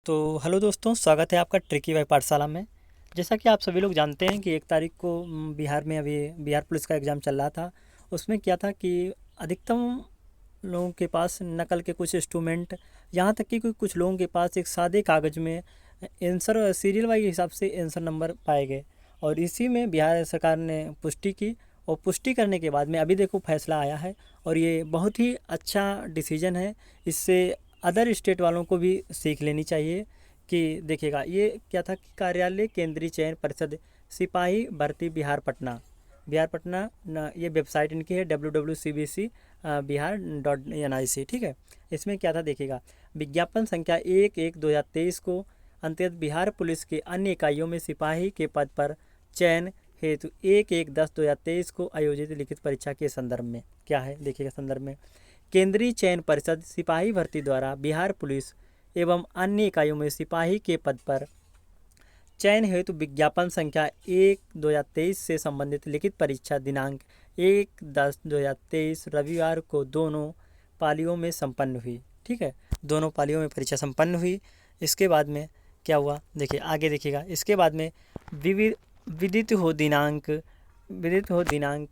तो हेलो दोस्तों, स्वागत है आपका ट्रिकी वाई पाठशाला में। जैसा कि आप सभी लोग जानते हैं कि 1 तारीख को बिहार में अभी बिहार पुलिस का एग्ज़ाम चल रहा था। उसमें क्या था कि अधिकतम लोगों के पास नकल के कुछ इंस्ट्रूमेंट, यहाँ तक कि कुछ लोगों के पास एक सादे कागज़ में आंसर सीरियल वाइज हिसाब से आंसर नंबर पाए गए। और इसी में बिहार सरकार ने पुष्टि की, और पुष्टि करने के बाद में अभी देखो फैसला आया है। और ये बहुत ही अच्छा डिसीजन है। इससे अदर स्टेट वालों को भी सीख लेनी चाहिए कि देखिएगा ये क्या था कि कार्यालय केंद्रीय चयन परिषद सिपाही भर्ती बिहार पटना ये वेबसाइट इनकी है www.cbc bihar.nic। ठीक है, इसमें क्या था देखिएगा, विज्ञापन संख्या 1/1/2023 को अंतर्गत बिहार पुलिस के अन्य इकाइयों में सिपाही के पद पर चयन हेतु 1/1/10/2023 को आयोजित लिखित परीक्षा के संदर्भ में क्या है देखिएगा, संदर्भ में केंद्रीय चयन परिषद सिपाही भर्ती द्वारा बिहार पुलिस एवं अन्य इकाइयों में सिपाही के पद पर चयन हेतु विज्ञापन संख्या 1/2023 से संबंधित लिखित परीक्षा दिनांक 1/10/2023 रविवार को दोनों पालियों में संपन्न हुई। ठीक है, दोनों पालियों में परीक्षा संपन्न हुई। इसके बाद में क्या हुआ देखिए, आगे देखिएगा। इसके बाद में विविध विदित हो दिनांक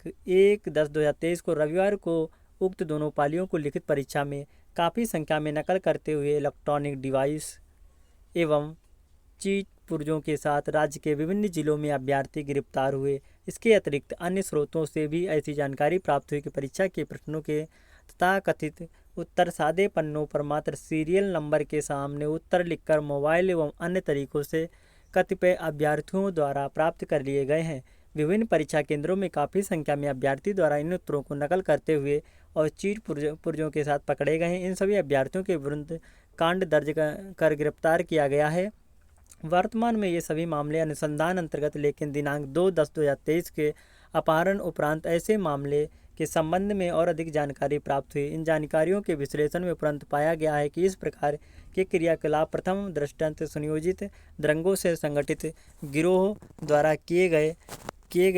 1/10/2023 को रविवार को उक्त दोनों पालियों को लिखित परीक्षा में काफ़ी संख्या में नकल करते हुए इलेक्ट्रॉनिक डिवाइस एवं चीट पुर्जों के साथ राज्य के विभिन्न जिलों में अभ्यर्थी गिरफ्तार हुए। इसके अतिरिक्त अन्य स्रोतों से भी ऐसी जानकारी प्राप्त हुई कि परीक्षा के प्रश्नों के तथाकथित उत्तर सादे पन्नों पर मात्र सीरियल नंबर के सामने उत्तर लिखकर मोबाइल एवं अन्य तरीकों से कतिपय अभ्यर्थियों द्वारा प्राप्त कर लिए गए हैं। विभिन्न परीक्षा केंद्रों में काफ़ी संख्या में अभ्यर्थी द्वारा इन उत्तरों को नकल करते हुए और चीट पुर्जों के साथ पकड़े गए हैं। इन सभी अभ्यर्थियों के विरुद्ध कांड दर्ज कर गिरफ्तार किया गया है। वर्तमान में ये सभी मामले अनुसंधान अंतर्गत, लेकिन दिनांक 2/10/2023 के अपहरण उपरांत ऐसे मामले के संबंध में और अधिक जानकारी प्राप्त हुई। इन जानकारियों के विश्लेषण में उपरांत पाया गया है कि इस प्रकार के क्रियाकलाप प्रथम दृष्टांत सुनियोजित दंगों से संगठित गिरोह द्वारा किए गए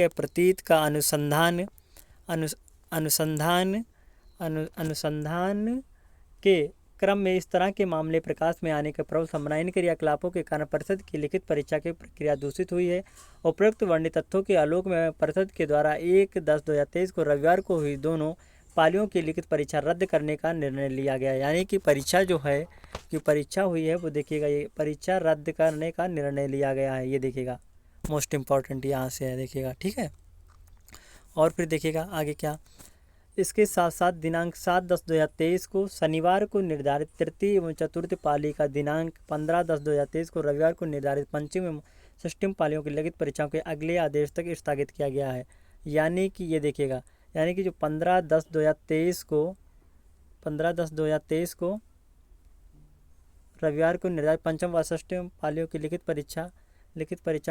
प्रतीत का अनुसंधान के क्रम में इस तरह के मामले प्रकाश में आने के प्रबल संभावना। इन क्रियाकलापों के कारण परिषद की लिखित परीक्षा की प्रक्रिया दूषित हुई है। उपरोक्त वर्णित तथ्यों के आलोक में परिषद के द्वारा 1/10/2023 को रविवार को हुई दोनों पालियों की लिखित परीक्षा रद्द करने का निर्णय लिया गया। यानी कि परीक्षा जो है, कि परीक्षा हुई है वो देखिएगा, ये परीक्षा रद्द करने का निर्णय लिया गया है। ये देखिएगा, मोस्ट इम्पॉर्टेंट यहाँ से है देखिएगा। ठीक है, और फिर देखिएगा आगे क्या, इसके साथ साथ दिनांक 7/10/2023 को शनिवार को निर्धारित तृतीय एवं चतुर्थ पाली का दिनांक 15/10/2023 को रविवार को निर्धारित पंचम एवं षष्ठम पालियों की लिखित परीक्षाओं के अगले आदेश तक स्थगित किया गया है। यानी कि ये देखिएगा, यानी कि जो 15/10/2023 को रविवार को निर्धारित पंचम व षष्ठम पालियों की लिखित परीक्षा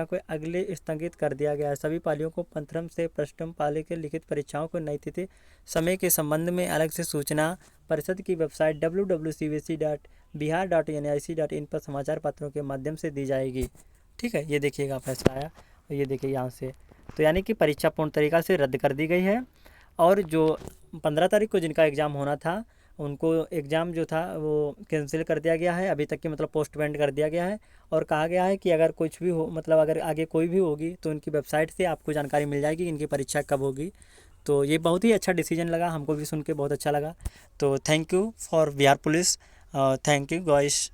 को अगले स्थगित कर दिया गया है। सभी पालियों को पंचम से अष्टम पाली के लिखित परीक्षाओं को नई तिथि समय के संबंध में अलग से सूचना परिषद की वेबसाइट www.cbc.bihar.nic.in पर समाचार पत्रों के माध्यम से दी जाएगी। ठीक है, ये देखिएगा फैसला आया, और ये देखिए यहाँ से, तो यानी कि परीक्षा पूर्ण तरीका से रद्द कर दी गई है। और जो 15 तारीख को जिनका एग्ज़ाम होना था, उनको एग्ज़ाम जो था वो कैंसिल कर दिया गया है अभी तक की, मतलब पोस्टपोन कर दिया गया है। और कहा गया है कि अगर कुछ भी हो, मतलब अगर आगे कोई भी होगी तो उनकी वेबसाइट से आपको जानकारी मिल जाएगी कि इनकी परीक्षा कब होगी। तो ये बहुत ही अच्छा डिसीजन लगा, हमको भी सुन के बहुत अच्छा लगा। तो thank you for Bihar police, thank you guys.